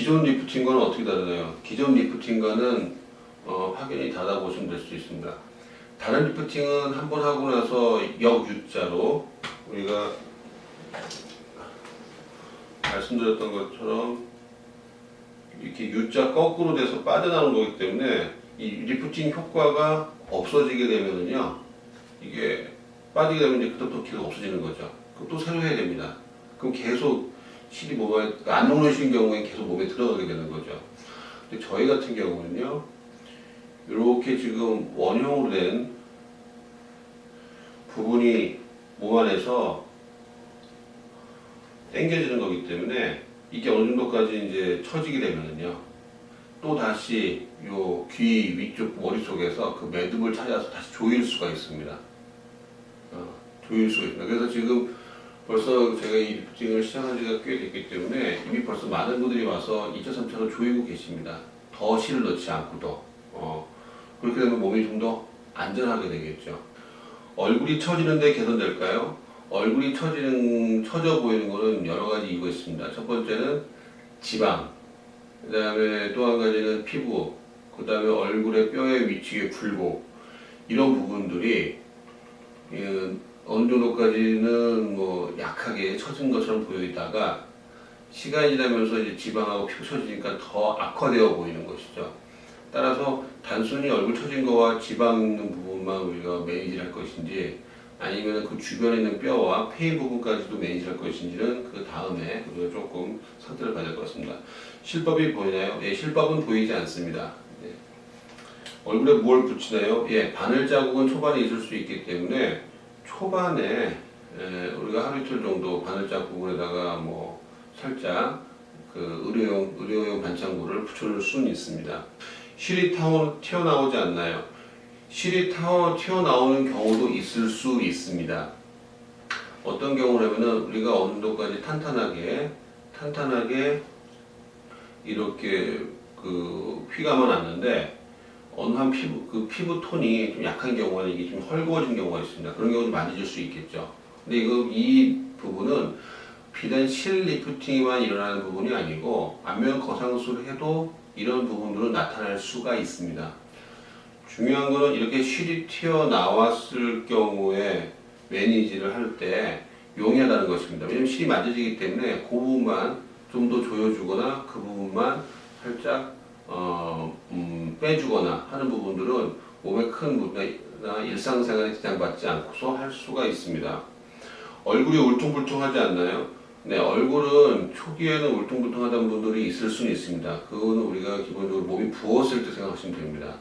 기존 리프팅과는 어떻게 다르나요? 기존 리프팅과는 확연히 다르다고 보시면 될 수 있습니다. 다른 리프팅은 한 번 하고 나서 역U자로 우리가 말씀드렸던 것처럼 이렇게 U자 거꾸로 돼서 빠져나오는 거기 때문에 이 리프팅 효과가 없어지게 되면은요, 이게 빠지게 되면 이제 그때부터 계속 없어지는 거죠. 그럼 또 새로 해야 됩니다. 그럼 계속 실이 몸에 안 녹으신 경우에 계속 몸에 들어가게 되는 거죠. 근데 저희 같은 경우는요, 이렇게 지금 원형으로 된 부분이 몸 안에서 당겨지는 거기 때문에 이게 어느 정도까지 이제 처지게 되면은요, 또 다시 요 귀 위쪽 머릿속에서 그 매듭을 찾아서 다시 조일 수가 있습니다. 조일 수가 있습니다. 그래서 지금 벌써 제가 이 리프팅을 시작한 지가 꽤 됐기 때문에 이미 벌써 많은 분들이 와서 2차, 3차로 조이고 계십니다. 더 실을 넣지 않고도. 그렇게 되면 몸이 좀 더 안전하게 되겠죠. 얼굴이 처지는데 개선될까요? 얼굴이 처져 보이는 것은 여러 가지 이유가 있습니다. 첫 번째는 지방, 그 다음에 또 한 가지는 피부, 그 다음에 얼굴의 뼈의 위치의 굴곡, 이런 부분들이 어느 정도까지는 뭐 약하게 처진 것처럼 보이다가 시간이 지나면서 이제 지방하고 피부 처지니까 더 악화되어 보이는 것이죠. 따라서 단순히 얼굴 처진 거와 지방 있는 부분만 우리가 매니지를 할 것인지, 아니면 그 주변에 있는 뼈와 폐인 부분까지도 매니지를 할 것인지는 그 다음에 우리가 조금 선택을 가질 것 같습니다. 실밥이 보이나요? 예, 실밥은 보이지 않습니다. 예. 얼굴에 뭘 붙이나요? 예, 바늘 자국은 초반에 있을 수 있기 때문에 초반에 우리가 하루 이틀 정도 바늘 자국에다가 뭐 살짝 그 의료용 반창고를 붙여줄 수는 있습니다. 실이 튀어나오지 않나요? 실이 튀어나오는 경우도 있을 수 있습니다. 어떤 경우라면은 우리가 어느 정도까지 탄탄하게 이렇게 그 휘감아 놨는데 어느 한 피부 톤이 좀 약한 경우는 이게 좀 헐거워진 경우가 있습니다. 그런 경우도 만져질 수 있겠죠. 근데 이 부분은 비단 실 리프팅만 일어나는 부분이 아니고 안면 거상술을 해도 이런 부분들은 나타날 수가 있습니다. 중요한 거는 이렇게 실이 튀어나왔을 경우에 매니지를 할 때 용이하다는 것입니다. 왜냐하면 실이 만져지기 때문에 그 부분만 좀 더 조여주거나 그 부분만 살짝 빼주거나 하는 부분들은 몸에 큰 무리나 일상생활에 지장받지 않고서 할 수가 있습니다. 얼굴이 울퉁불퉁하지 않나요? 네, 얼굴은 초기에는 울퉁불퉁하다는 분들이 있을 수는 있습니다. 그거는 우리가 기본적으로 몸이 부었을 때 생각하시면 됩니다.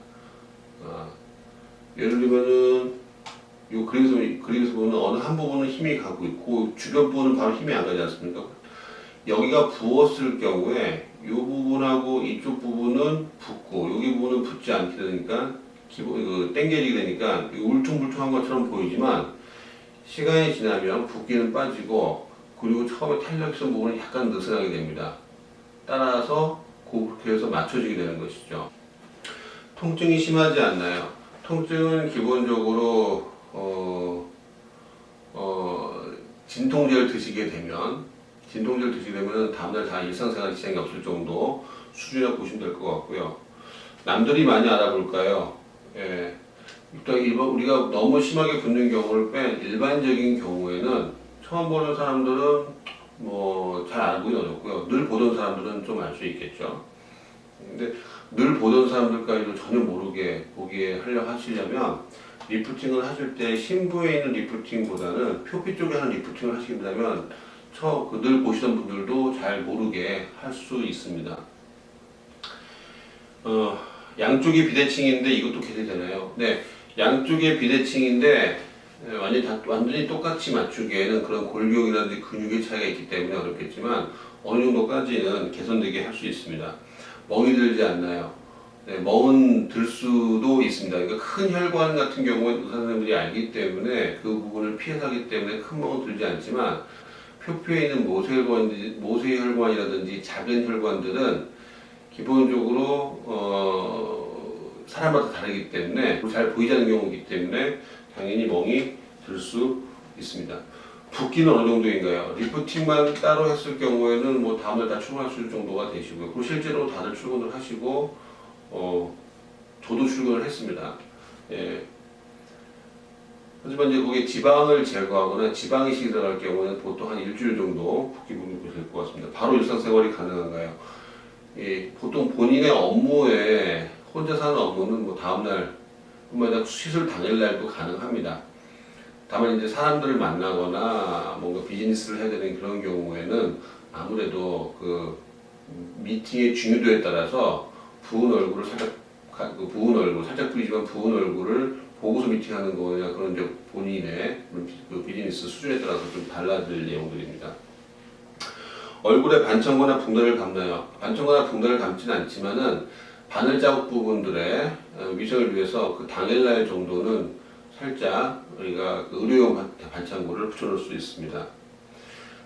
예를 들면은 요 그림에서 보면 어느 한 부분은 힘이 가고 있고 주변 부분은 바로 힘이 안 가지 않습니까? 여기가 부었을 경우에 이 부분하고 이쪽 부분은 붓고 여기 부분은 붓지 않게 되니까 당겨지게 되니까 울퉁불퉁한 것처럼 보이지만 시간이 지나면 붓기는 빠지고 그리고 처음에 탄력성 부분은 약간 느슨하게 됩니다. 따라서 그렇게 해서 맞춰지게 되는 것이죠. 통증이 심하지 않나요? 통증은 기본적으로 진통제를 드시게 되면 다음날 다 일상생활 지장이 없을 정도 수준이라고 보시면 될 것 같고요. 남들이 많이 알아볼까요? 예. 일단 우리가 너무 심하게 붓는 경우를 뺀 일반적인 경우에는 처음 보는 사람들은 뭐 잘 알기는 어렵고요. 늘 보던 사람들은 좀 알 수 있겠죠. 근데 늘 보던 사람들까지도 전혀 모르게 보게 하시려면 리프팅을 하실 때 심부에 있는 리프팅보다는 표피 쪽에 하는 리프팅을 하시려면 늘 보시던 분들도 잘 모르게 할 수 있습니다. 양쪽이 비대칭인데 이것도 개선되나요? 네, 양쪽의 비대칭인데 완전히 똑같이 맞추기에는 그런 골격이라든지 근육의 차이가 있기 때문에 어렵겠지만 어느 정도까지는 개선되게 할 수 있습니다. 멍이 들지 않나요? 네, 멍은 들 수도 있습니다. 그러니까 큰 혈관 같은 경우는 의사 선생님들이 알기 때문에 그 부분을 피해서 하기 때문에 큰 멍은 들지 않지만 표피에 있는 모세혈관이라든지 작은 혈관들은 기본적으로 사람마다 다르기 때문에 잘 보이지 않는 경우이기 때문에 당연히 멍이 들 수 있습니다. 붓기는 어느 정도인가요? 리프팅만 따로 했을 경우에는 뭐 다음날 다 출근할 수 있을 정도가 되시고요. 그리고 실제로 다들 출근을 하시고 저도 출근을 했습니다. 예. 하지만 이제 거기에 지방을 제거하거나 지방 이식이 들어갈 경우는 보통 한 일주일 정도 붓기 분이 될 것 같습니다. 바로 일상생활이 가능한가요? 예, 보통 본인의 업무에 혼자 사는 업무는 뭐 다음날 뿐만 아니라 시술 당일날도 가능합니다. 다만 이제 사람들을 만나거나 뭔가 비즈니스를 해야 되는 그런 경우에는 아무래도 그 미팅의 중요도에 따라서 부은 얼굴을 살짝 부은 얼굴 살짝 보이지만 부은 얼굴을 보고서 미팅하는 거냐 그런 이제 본인의 그 비즈니스 수준에 따라서 좀 달라질 내용들입니다. 얼굴에 반청거나 붕대를 감나요? 반청거나 붕대를 감지는 않지만은 바늘 자국 부분들의 위생을 위해서 그 당일날 정도는 살짝 우리가 그 의료용 반창고를 붙여놓을 수 있습니다.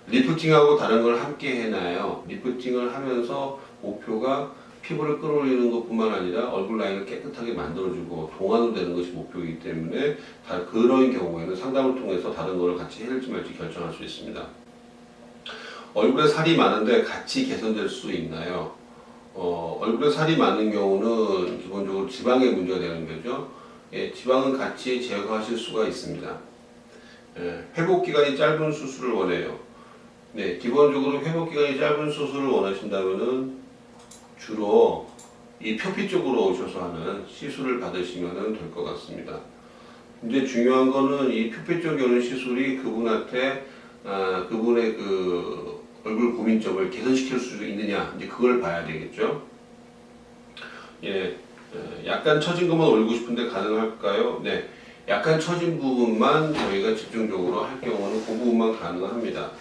리프팅하고 다른 걸 함께 해놔요. 리프팅을 하면서 목표가 피부를 끌어올리는 것뿐만 아니라 얼굴 라인을 깨끗하게 만들어주고 동안으로 되는 것이 목표이기 때문에 그런 경우에는 상담을 통해서 다른 거를 같이 해줄지 말지 결정할 수 있습니다. 얼굴에 살이 많은데 같이 개선될 수 있나요? 얼굴에 살이 많은 경우는 기본적으로 지방의 문제가 되는 거죠. 예, 지방은 같이 제거하실 수가 있습니다. 예, 회복 기간이 짧은 수술을 원해요. 네, 기본적으로 회복 기간이 짧은 수술을 원하신다면은 주로 이 표피 쪽으로 오셔서 하는 시술을 받으시면 될 것 같습니다. 근데 중요한 거는 이 표피 쪽에 오는 시술이 그분한테 그분의 그 얼굴 고민점을 개선시킬 수 있느냐 이제 그걸 봐야 되겠죠. 예, 약간 처진 것만 올리고 싶은데 가능할까요? 네, 약간 처진 부분만 저희가 집중적으로 할 경우는 그 부분만 가능합니다.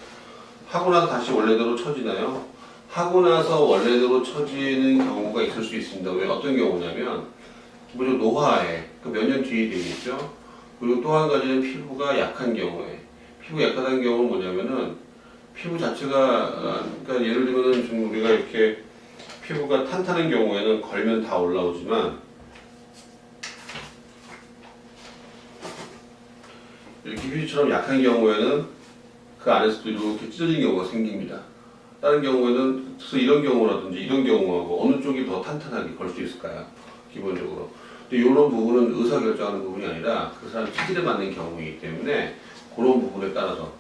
하고 나서 다시 원래대로 처지나요? 하고 나서 원래대로 처지는 경우가 있을 수 있습니다. 왜 어떤 경우냐면 기본적으로 노화에 그 몇 년 뒤에 되겠죠. 그리고 또 한 가지는 피부가 약한 경우에 피부 약하다는 경우는 뭐냐면은 피부 자체가 그러니까 예를 들면은 지금 우리가 이렇게 피부가 탄탄한 경우에는 걸면 다 올라오지만 이렇게 휴지처럼 약한 경우에는 그 안에서도 이렇게 찢어진 경우가 생깁니다. 다른 경우에는 그래서 이런 경우라든지 이런 경우하고 어느 쪽이 더 탄탄하게 걸 수 있을까요? 기본적으로. 근데 이런 부분은 의사 결정하는 부분이 아니라 그 사람 체질에 맞는 경우이기 때문에 그런 부분에 따라서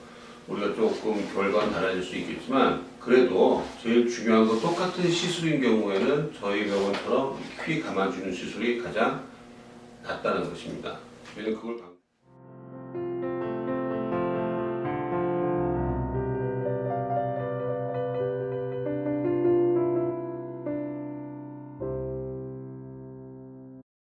우리가 조금 결과는 달라질 수 있겠지만 그래도 제일 중요한 건 똑같은 시술인 경우에는 저희 병원처럼 귀 감아주는 시술이 가장 낫다는 것입니다. 저희는 그걸